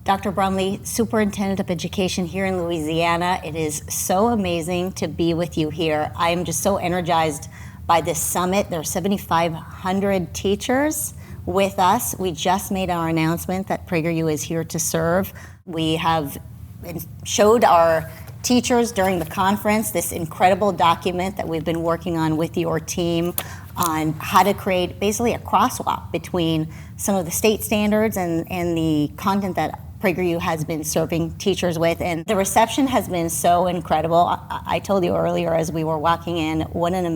Dr. Brumley, Superintendent of Education here in Louisiana. It is so amazing to be with you here. I am just so energized by this summit. There are 7,500 teachers with us. We just made our announcement that PragerU is here to serve. We have showed our teachers during the conference this incredible document that we've been working on with your team on how to create basically a crosswalk between some of the state standards and the content that PragerU has been serving teachers with. And the reception has been so incredible. I told you earlier as we were walking in, what an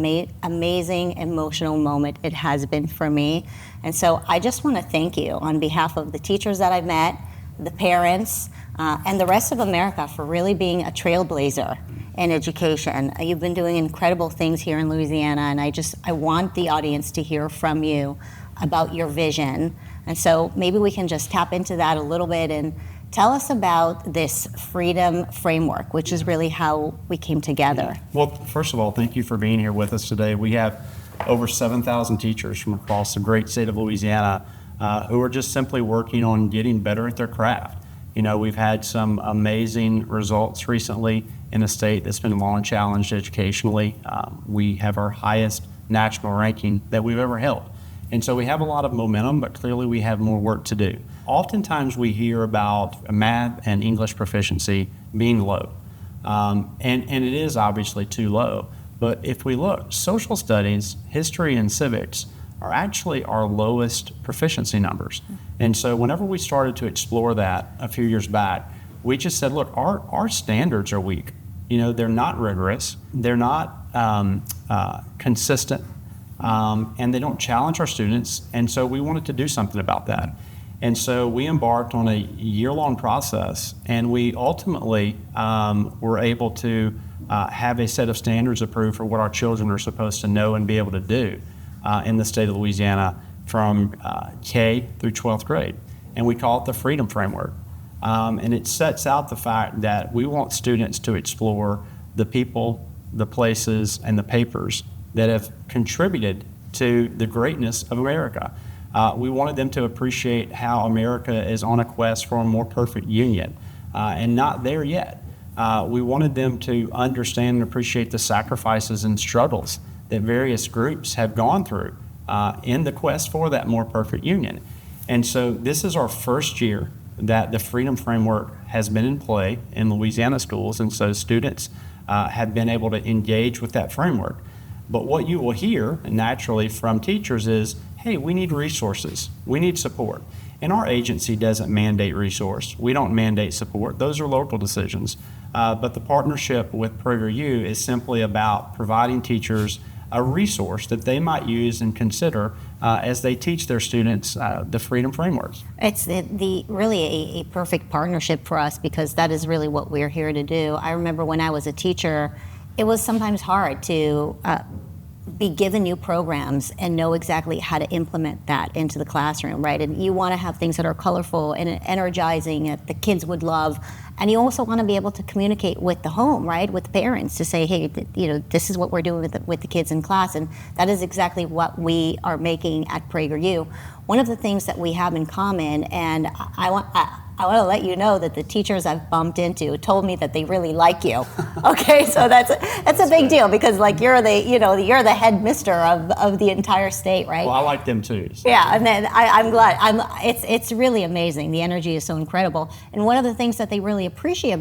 amazing emotional moment it has been for me. And so I just want to thank you on behalf of the teachers that I've met, the parents, and the rest of America for really being a trailblazer in education. You've been doing incredible things here in Louisiana, and I want the audience to hear from you about your vision. And so maybe we can just tap into that a little bit and tell us about this freedom framework, which is really how we came together. Well, first of all, thank you for being here with us today. We have over 7,000 teachers from across the great state of Louisiana who are just simply working on getting better at their craft. You know, we've had some amazing results recently in a state that's been long challenged educationally. We have our highest national ranking that we've ever held. And so we have a lot of momentum, but clearly we have more work to do. Oftentimes we hear about math and English proficiency being low. And it is obviously too low. But if we look, social studies, history, and civics are actually our lowest proficiency numbers. And so whenever we started to explore that a few years back, we just said, look, our standards are weak. You know, they're not rigorous, they're not consistent, and they don't challenge our students. And so we wanted to do something about that. And so we embarked on a year-long process, and we ultimately were able to have a set of standards approved for what our children are supposed to know and be able to do in the state of Louisiana from K through 12th grade. And we call it the Freedom Framework. And it sets out the fact that we want students to explore the people, the places, and the papers that have contributed to the greatness of America. We wanted them to appreciate how America is on a quest for a more perfect union, and not there yet. We wanted them to understand and appreciate the sacrifices and struggles that various groups have gone through in the quest for that more perfect union. And so this is our first year that the Freedom Framework has been in play in Louisiana schools, and so students have been able to engage with that framework. But what you will hear naturally from teachers is, hey, we need resources, we need support. And our agency doesn't mandate resource, we don't mandate support, those are local decisions. But the partnership with PragerU is simply about providing teachers a resource that they might use and consider as they teach their students the Freedom Frameworks. It's really a perfect partnership for us, because that is really what we're here to do. I remember when I was a teacher, it was sometimes hard to be given new programs and know exactly how to implement that into the classroom, right? And you want to have things that are colorful and energizing that the kids would love. And you also want to be able to communicate with the home, right? With the parents to say, hey, this is what we're doing with the kids in class. And that is exactly what we are making at PragerU. One of the things that we have in common, and I want to let you know that the teachers I've bumped into told me that they really like you. Okay, so that's a big deal, because like you're the head mister of the entire state, right? Well, I like them too. So. Yeah, and then I'm glad. It's really amazing. The energy is so incredible. And one of the things that they really appreciate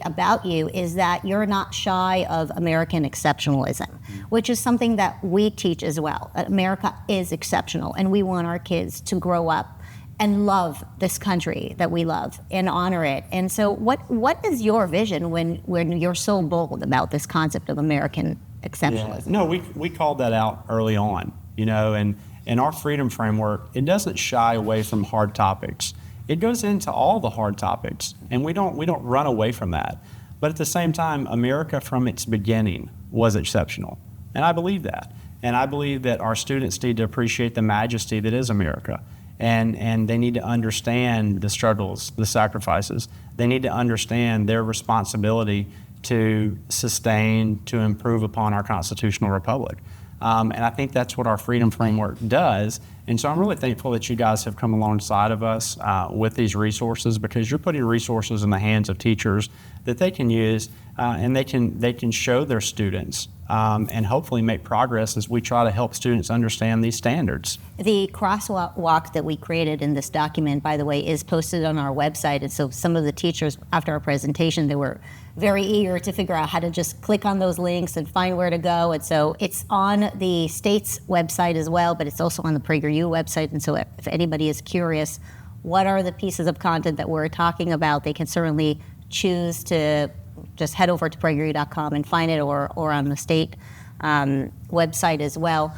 about you is that you're not shy of American exceptionalism, which is something that we teach as well. That America is exceptional, and we want our kids to grow up and love this country that we love and honor it. And so what is your vision when you're so bold about this concept of American exceptionalism? Yeah. No, we called that out early on, and our Freedom Framework, it doesn't shy away from hard topics. It goes into all the hard topics, and we don't run away from that. But at the same time, America from its beginning was exceptional. And I believe that. And I believe that our students need to appreciate the majesty that is America. And they need to understand the struggles, the sacrifices. They need to understand their responsibility to sustain, to improve upon our constitutional republic. And I think that's what our Freedom Framework does. And so I'm really thankful that you guys have come alongside of us with these resources, because you're putting resources in the hands of teachers that they can use and they can show their students and hopefully make progress as we try to help students understand these standards. The crosswalk that we created in this document, by the way, is posted on our website. And so some of the teachers, after our presentation, they were very eager to figure out how to just click on those links and find where to go. And so it's on the state's website as well, but it's also on the PragerU website. And so if anybody is curious, what are the pieces of content that we're talking about, they can certainly choose to just head over to PragerU.com and find it, or on the state website as well.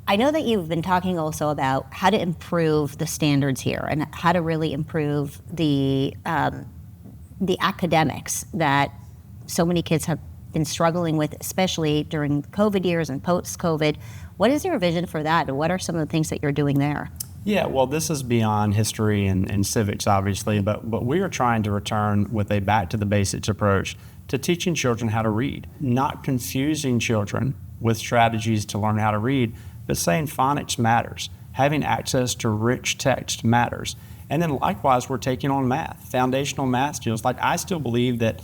I know that you've been talking also about how to improve the standards here and how to really improve the academics that so many kids have been struggling with, especially during COVID years and post-COVID. What is your vision for that, and what are some of the things that you're doing there? Yeah, well, this is beyond history and civics, obviously, but we are trying to return with a back to the basics approach to teaching children how to read, not confusing children with strategies to learn how to read, but saying phonics matters, having access to rich text matters. And then likewise, we're taking on math, foundational math skills. Like, I still believe that,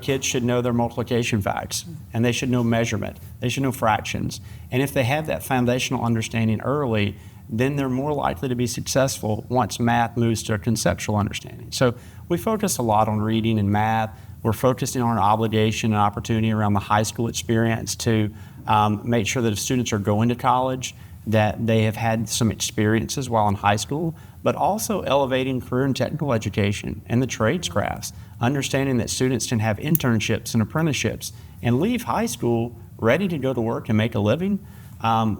kids should know their multiplication facts, and they should know measurement, they should know fractions. And if they have that foundational understanding early, then they're more likely to be successful once math moves to a conceptual understanding. So we focus a lot on reading and math. We're focusing on an obligation and opportunity around the high school experience to make sure that if students are going to college, that they have had some experiences while in high school, but also elevating career and technical education and the trades crafts, understanding that students can have internships and apprenticeships and leave high school ready to go to work and make a living.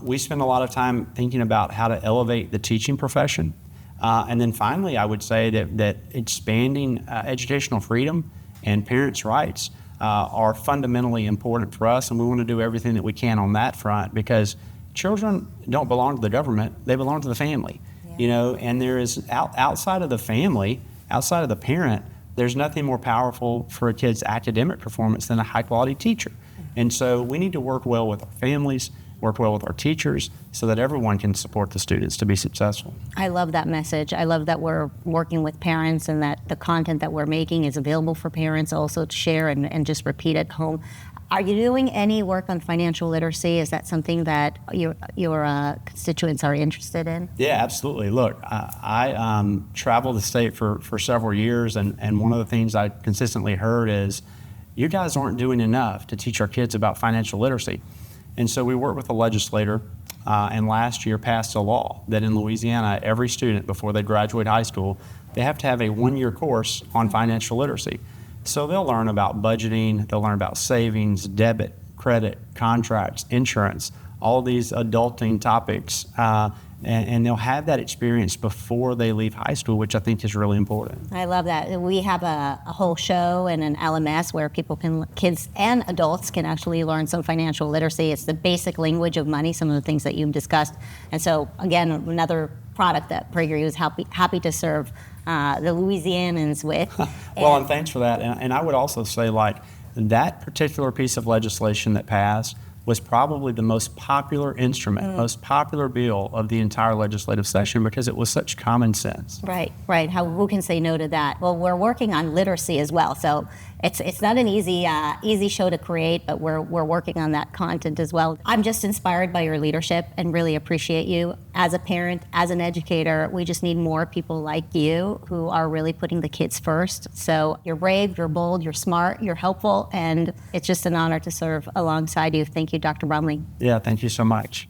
We spend a lot of time thinking about how to elevate the teaching profession. And then finally, I would say that expanding educational freedom and parents' rights are fundamentally important for us, and we want to do everything that we can on that front, because children don't belong to the government, they belong to the family. And there is, outside of the family, outside of the parent, there's nothing more powerful for a kid's academic performance than a high-quality teacher. And so we need to work well with our families, work well with our teachers, so that everyone can support the students to be successful. I love that message. I love that we're working with parents and that the content that we're making is available for parents also to share and just repeat at home. Are you doing any work on financial literacy? Is that something that your constituents are interested in? Yeah, absolutely. Look, I traveled the state for several years, and one of the things I consistently heard is, you guys aren't doing enough to teach our kids about financial literacy. And so we worked with a legislator and last year passed a law that in Louisiana, every student before they graduate high school, they have to have a one-year course on financial literacy. So they'll learn about budgeting, they'll learn about savings, debit, credit, contracts, insurance, all these adulting topics, and they'll have that experience before they leave high school, which I think is really important. I love that. We have a whole show and an LMS where kids and adults can actually learn some financial literacy. It's the basic language of money, some of the things that you've discussed. And so, again, another product that PragerU is happy to serve the Louisianans with. Well, and thanks for that. And I would also say, that particular piece of legislation that passed was probably the most popular instrument, most popular bill of the entire legislative session, because it was such common sense. Right. Who can say no to that? Well, we're working on literacy as well, so it's not an easy show to create, but we're working on that content as well. I'm just inspired by your leadership and really appreciate you as a parent, as an educator. We just need more people like you who are really putting the kids first. So you're brave, you're bold, you're smart, you're helpful, and it's just an honor to serve alongside you. Thank you, Dr. Brumley. Yeah, thank you so much.